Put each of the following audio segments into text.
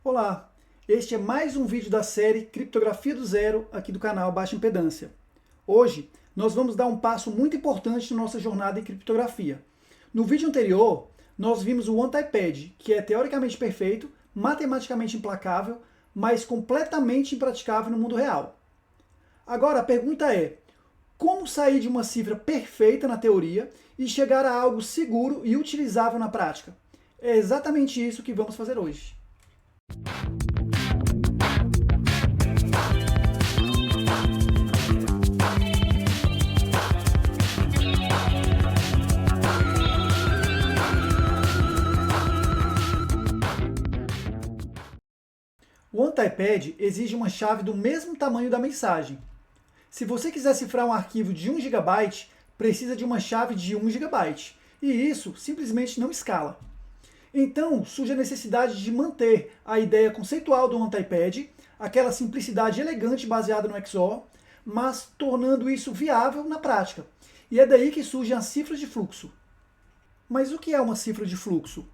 Olá, este é mais um vídeo da série Criptografia do Zero aqui do canal Baixa Impedância. Hoje nós vamos dar um passo muito importante na nossa jornada em criptografia. No vídeo anterior nós vimos o OneTypePad, que é teoricamente perfeito, matematicamente implacável, mas completamente impraticável no mundo real. Agora a pergunta é, como sair de uma cifra perfeita na teoria e chegar a algo seguro e utilizável na prática? É exatamente isso que vamos fazer hoje. O OneTypePad exige uma chave do mesmo tamanho da mensagem. Se você quiser cifrar um arquivo de 1 GB, precisa de uma chave de 1 GB, e isso simplesmente não escala. Então, surge a necessidade de manter a ideia conceitual do OneTypePad, aquela simplicidade elegante baseada no XOR, mas tornando isso viável na prática. E é daí que surgem as cifras de fluxo. Mas o que é uma cifra de fluxo?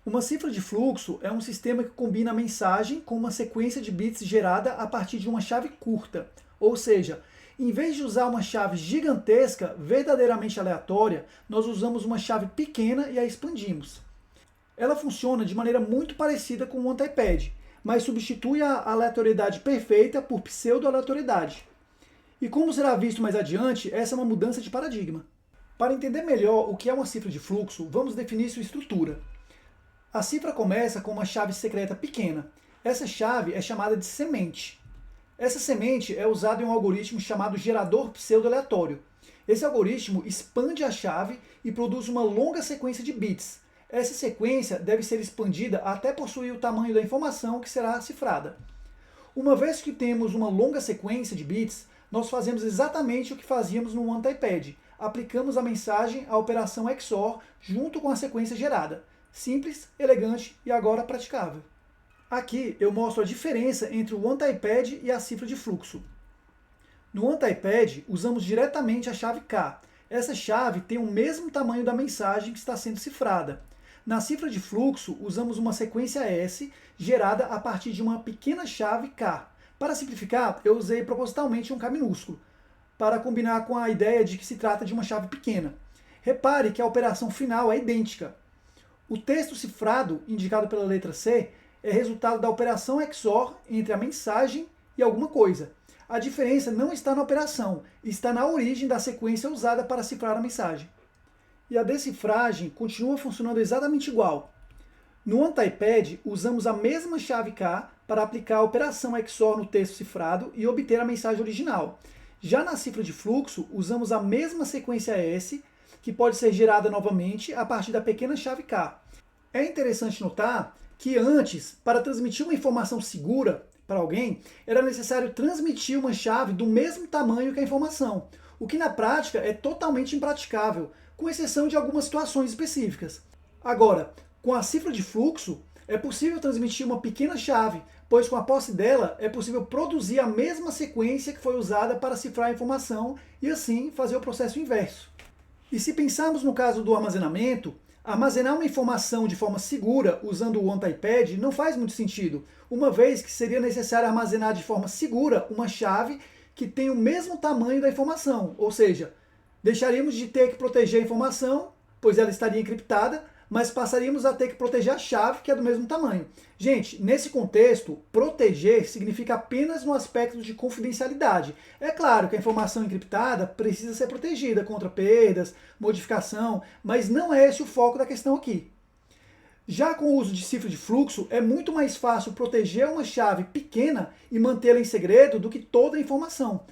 Uma cifra de fluxo é um sistema que combina a mensagem com uma sequência de bits gerada a partir de uma chave curta. Ou seja, em vez de usar uma chave gigantesca, verdadeiramente aleatória, nós usamos uma chave pequena e a expandimos. Ela funciona de maneira muito parecida com o OneTypePad, mas substitui a aleatoriedade perfeita por pseudo-aleatoriedade. E como será visto mais adiante, essa é uma mudança de paradigma. Para entender melhor o que é uma cifra de fluxo, vamos definir sua estrutura. A cifra começa com uma chave secreta pequena. Essa chave é chamada de semente. Essa semente é usada em um algoritmo chamado gerador pseudo-aleatório. Esse algoritmo expande a chave e produz uma longa sequência de bits. Essa sequência deve ser expandida até possuir o tamanho da informação que será cifrada. Uma vez que temos uma longa sequência de bits, nós fazemos exatamente o que fazíamos no OneTypePad. Aplicamos a mensagem à operação XOR junto com a sequência gerada. Simples, elegante e agora praticável. Aqui eu mostro a diferença entre o OneTypePad e a cifra de fluxo. No OneTypePad, usamos diretamente a chave K. Essa chave tem o mesmo tamanho da mensagem que está sendo cifrada. Na cifra de fluxo, usamos uma sequência S gerada a partir de uma pequena chave K. Para simplificar, eu usei propositalmente um K minúsculo, para combinar com a ideia de que se trata de uma chave pequena. Repare que a operação final é idêntica. O texto cifrado, indicado pela letra C, é resultado da operação XOR entre a mensagem e alguma coisa. A diferença não está na operação, está na origem da sequência usada para cifrar a mensagem. E a decifragem continua funcionando exatamente igual. No OneTypePad, usamos a mesma chave K para aplicar a operação XOR no texto cifrado e obter a mensagem original. Já na cifra de fluxo, usamos a mesma sequência S, que pode ser gerada novamente a partir da pequena chave K. É interessante notar que antes, para transmitir uma informação segura para alguém, era necessário transmitir uma chave do mesmo tamanho que a informação, o que na prática é totalmente impraticável, com exceção de algumas situações específicas. Agora, com a cifra de fluxo, é possível transmitir uma pequena chave, pois com a posse dela é possível produzir a mesma sequência que foi usada para cifrar a informação e assim fazer o processo inverso. E se pensarmos no caso do armazenamento, armazenar uma informação de forma segura usando o OneTypePad não faz muito sentido, uma vez que seria necessário armazenar de forma segura uma chave que tem o mesmo tamanho da informação, ou seja, deixaríamos de ter que proteger a informação, pois ela estaria encriptada, mas passaríamos a ter que proteger a chave, que é do mesmo tamanho. Gente, nesse contexto, proteger significa apenas no aspecto de confidencialidade. É claro que a informação encriptada precisa ser protegida contra perdas, modificação, mas não é esse o foco da questão aqui. Já com o uso de cifra de fluxo, é muito mais fácil proteger uma chave pequena e mantê-la em segredo do que toda a informação.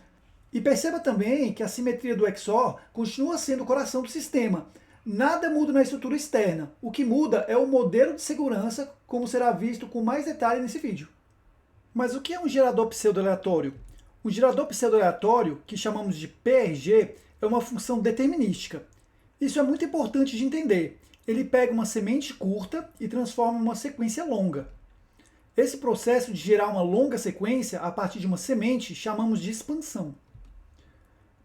E perceba também que a simetria do XOR continua sendo o coração do sistema. Nada muda na estrutura externa, o que muda é o modelo de segurança, como será visto com mais detalhe nesse vídeo. Mas o que é um gerador pseudo-aleatório? O gerador pseudo-aleatório, que chamamos de PRG, é uma função determinística. Isso é muito importante de entender. Ele pega uma semente curta e transforma em uma sequência longa. Esse processo de gerar uma longa sequência a partir de uma semente chamamos de expansão.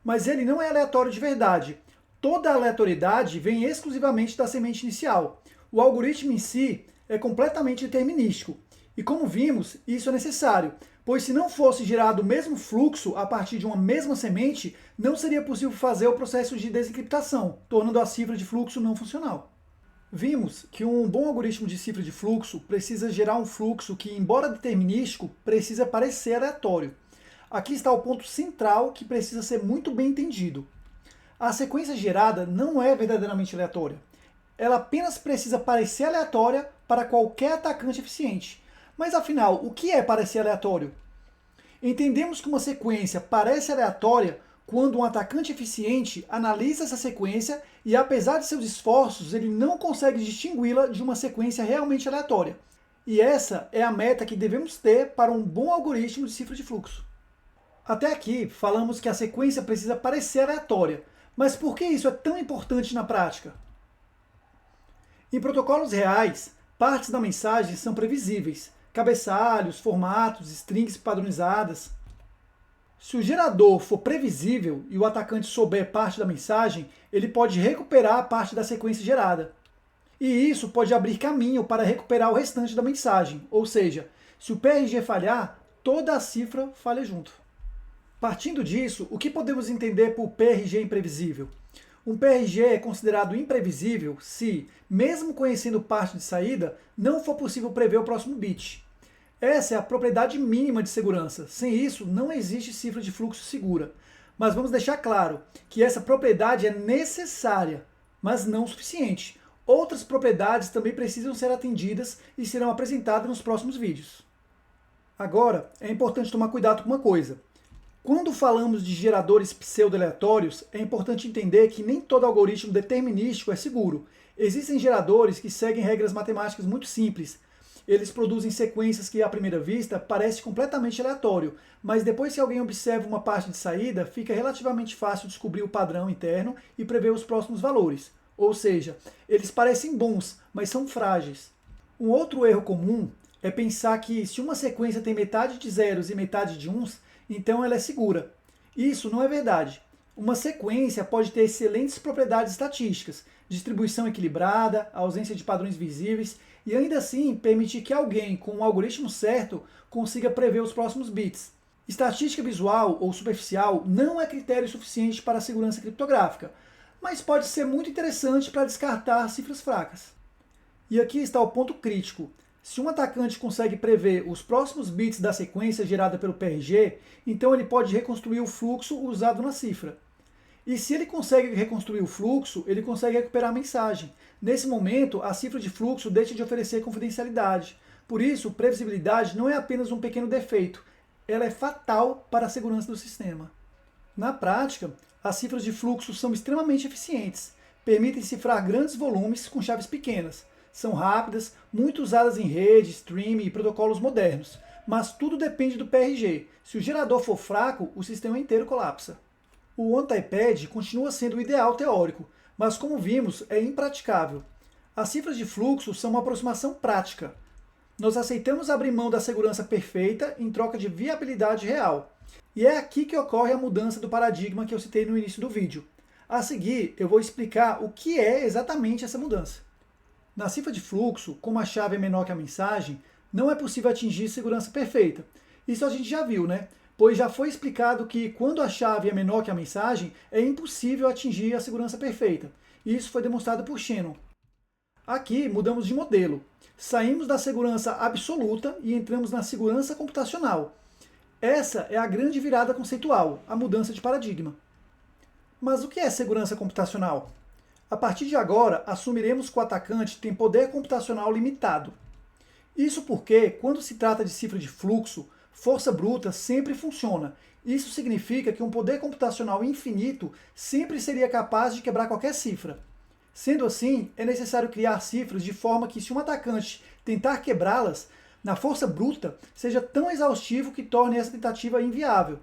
Mas ele não é aleatório de verdade. Toda a aleatoriedade vem exclusivamente da semente inicial. O algoritmo em si é completamente determinístico. E como vimos, isso é necessário, pois se não fosse gerado o mesmo fluxo a partir de uma mesma semente, não seria possível fazer o processo de desencriptação, tornando a cifra de fluxo não funcional. Vimos que um bom algoritmo de cifra de fluxo precisa gerar um fluxo que, embora determinístico, precisa parecer aleatório. Aqui está o ponto central que precisa ser muito bem entendido. A sequência gerada não é verdadeiramente aleatória. Ela apenas precisa parecer aleatória para qualquer atacante eficiente. Mas afinal, o que é parecer aleatório? Entendemos que uma sequência parece aleatória quando um atacante eficiente analisa essa sequência e, apesar de seus esforços, ele não consegue distingui-la de uma sequência realmente aleatória. E essa é a meta que devemos ter para um bom algoritmo de cifra de fluxo. Até aqui, falamos que a sequência precisa parecer aleatória, mas por que isso é tão importante na prática? Em protocolos reais, partes da mensagem são previsíveis, cabeçalhos, formatos, strings padronizadas. Se o gerador for previsível e o atacante souber parte da mensagem, ele pode recuperar a parte da sequência gerada. E isso pode abrir caminho para recuperar o restante da mensagem, ou seja, se o PRG falhar, toda a cifra falha junto. Partindo disso, o que podemos entender por PRG imprevisível? Um PRG é considerado imprevisível se, mesmo conhecendo parte de saída, não for possível prever o próximo bit. Essa é a propriedade mínima de segurança. Sem isso, não existe cifra de fluxo segura. Mas vamos deixar claro que essa propriedade é necessária, mas não suficiente. Outras propriedades também precisam ser atendidas e serão apresentadas nos próximos vídeos. Agora, é importante tomar cuidado com uma coisa. Quando falamos de geradores pseudo-aleatórios, é importante entender que nem todo algoritmo determinístico é seguro. Existem geradores que seguem regras matemáticas muito simples. Eles produzem sequências que, à primeira vista, parecem completamente aleatório, mas depois que alguém observa uma parte de saída, fica relativamente fácil descobrir o padrão interno e prever os próximos valores. Ou seja, eles parecem bons, mas são frágeis. Um outro erro comum é pensar que se uma sequência tem metade de zeros e metade de uns, então ela é segura. Isso não é verdade. Uma sequência pode ter excelentes propriedades estatísticas, distribuição equilibrada, ausência de padrões visíveis, e ainda assim permitir que alguém com o algoritmo certo consiga prever os próximos bits. Estatística visual ou superficial não é critério suficiente para a segurança criptográfica, mas pode ser muito interessante para descartar cifras fracas. E aqui está o ponto crítico. Se um atacante consegue prever os próximos bits da sequência gerada pelo PRG, então ele pode reconstruir o fluxo usado na cifra. E se ele consegue reconstruir o fluxo, ele consegue recuperar a mensagem. Nesse momento, a cifra de fluxo deixa de oferecer confidencialidade. Por isso, previsibilidade não é apenas um pequeno defeito, ela é fatal para a segurança do sistema. Na prática, as cifras de fluxo são extremamente eficientes, permitem cifrar grandes volumes com chaves pequenas. São rápidas, muito usadas em rede, streaming e protocolos modernos, mas tudo depende do PRG. Se o gerador for fraco, o sistema inteiro colapsa. O OnTyPed continua sendo o ideal teórico, mas como vimos, é impraticável. As cifras de fluxo são uma aproximação prática. Nós aceitamos abrir mão da segurança perfeita em troca de viabilidade real. E é aqui que ocorre a mudança do paradigma que eu citei no início do vídeo. A seguir, eu vou explicar o que é exatamente essa mudança. Na cifra de fluxo, como a chave é menor que a mensagem, não é possível atingir segurança perfeita. Isso a gente já viu, né? Pois já foi explicado que quando a chave é menor que a mensagem, é impossível atingir a segurança perfeita. Isso foi demonstrado por Shannon. Aqui mudamos de modelo. Saímos da segurança absoluta e entramos na segurança computacional. Essa é a grande virada conceitual, a mudança de paradigma. Mas o que é segurança computacional? A partir de agora, assumiremos que o atacante tem poder computacional limitado. Isso porque, quando se trata de cifra de fluxo, força bruta sempre funciona. Isso significa que um poder computacional infinito sempre seria capaz de quebrar qualquer cifra. Sendo assim, é necessário criar cifras de forma que, se um atacante tentar quebrá-las, na força bruta, seja tão exaustivo que torne essa tentativa inviável.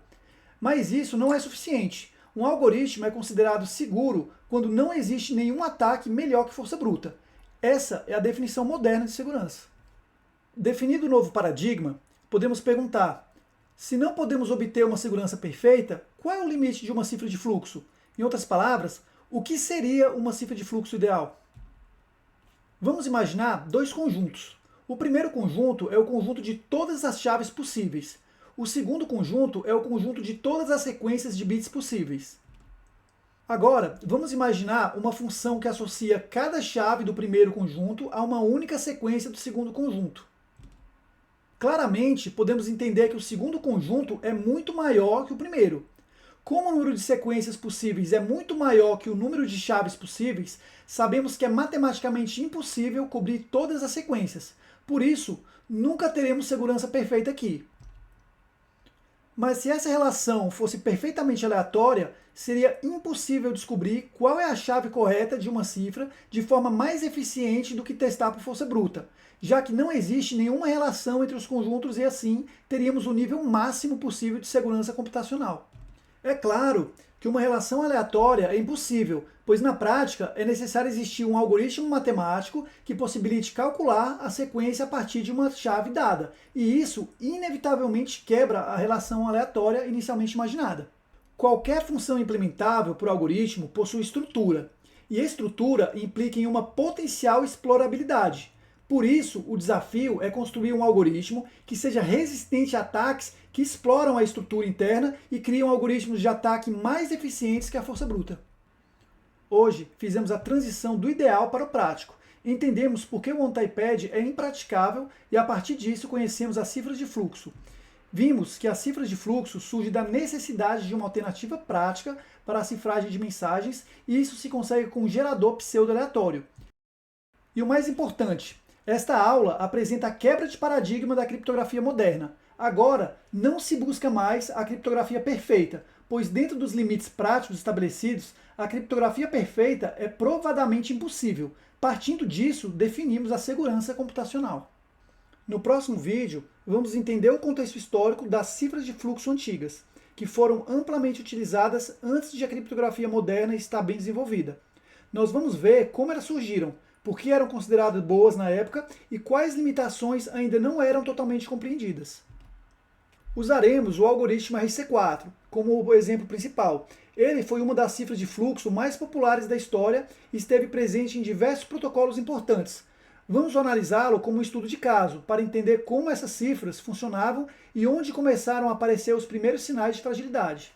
Mas isso não é suficiente. Um algoritmo é considerado seguro quando não existe nenhum ataque melhor que força bruta. Essa é a definição moderna de segurança. Definido o novo paradigma, podemos perguntar: se não podemos obter uma segurança perfeita, qual é o limite de uma cifra de fluxo? Em outras palavras, o que seria uma cifra de fluxo ideal? Vamos imaginar dois conjuntos. O primeiro conjunto é o conjunto de todas as chaves possíveis. O segundo conjunto é o conjunto de todas as sequências de bits possíveis. Agora, vamos imaginar uma função que associa cada chave do primeiro conjunto a uma única sequência do segundo conjunto. Claramente, podemos entender que o segundo conjunto é muito maior que o primeiro. Como o número de sequências possíveis é muito maior que o número de chaves possíveis, sabemos que é matematicamente impossível cobrir todas as sequências. Por isso, nunca teremos segurança perfeita aqui. Mas se essa relação fosse perfeitamente aleatória, seria impossível descobrir qual é a chave correta de uma cifra de forma mais eficiente do que testar por força bruta, já que não existe nenhuma relação entre os conjuntos e assim teríamos o nível máximo possível de segurança computacional. É claro que uma relação aleatória é impossível, pois na prática é necessário existir um algoritmo matemático que possibilite calcular a sequência a partir de uma chave dada, e isso inevitavelmente quebra a relação aleatória inicialmente imaginada. Qualquer função implementável por algoritmo possui estrutura, e a estrutura implica em uma potencial explorabilidade. Por isso, o desafio é construir um algoritmo que seja resistente a ataques que exploram a estrutura interna e criam algoritmos de ataque mais eficientes que a força bruta. Hoje, fizemos a transição do ideal para o prático. Entendemos por que o OnTyPed é impraticável e, a partir disso, conhecemos as cifras de fluxo. Vimos que as cifras de fluxo surgem da necessidade de uma alternativa prática para a cifragem de mensagens, e isso se consegue com um gerador pseudo-aleatório. E o mais importante, esta aula apresenta a quebra de paradigma da criptografia moderna. Agora, não se busca mais a criptografia perfeita, pois dentro dos limites práticos estabelecidos, a criptografia perfeita é provadamente impossível. Partindo disso, definimos a segurança computacional. No próximo vídeo, vamos entender o contexto histórico das cifras de fluxo antigas, que foram amplamente utilizadas antes de a criptografia moderna estar bem desenvolvida. Nós vamos ver como elas surgiram, por que eram consideradas boas na época e quais limitações ainda não eram totalmente compreendidas. Usaremos o algoritmo RC4 como o exemplo principal. Ele foi uma das cifras de fluxo mais populares da história e esteve presente em diversos protocolos importantes. Vamos analisá-lo como um estudo de caso, para entender como essas cifras funcionavam e onde começaram a aparecer os primeiros sinais de fragilidade.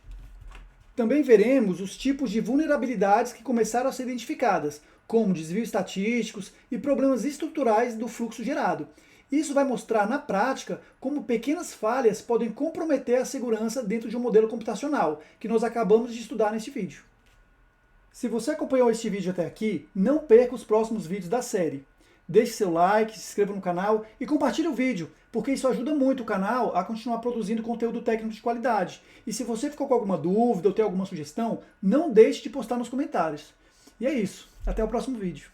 Também veremos os tipos de vulnerabilidades que começaram a ser identificadas, como desvios estatísticos e problemas estruturais do fluxo gerado. Isso vai mostrar na prática como pequenas falhas podem comprometer a segurança dentro de um modelo computacional, que nós acabamos de estudar neste vídeo. Se você acompanhou este vídeo até aqui, não perca os próximos vídeos da série. Deixe seu like, se inscreva no canal e compartilhe o vídeo, porque isso ajuda muito o canal a continuar produzindo conteúdo técnico de qualidade. E se você ficou com alguma dúvida ou tem alguma sugestão, não deixe de postar nos comentários. E é isso. Até o próximo vídeo.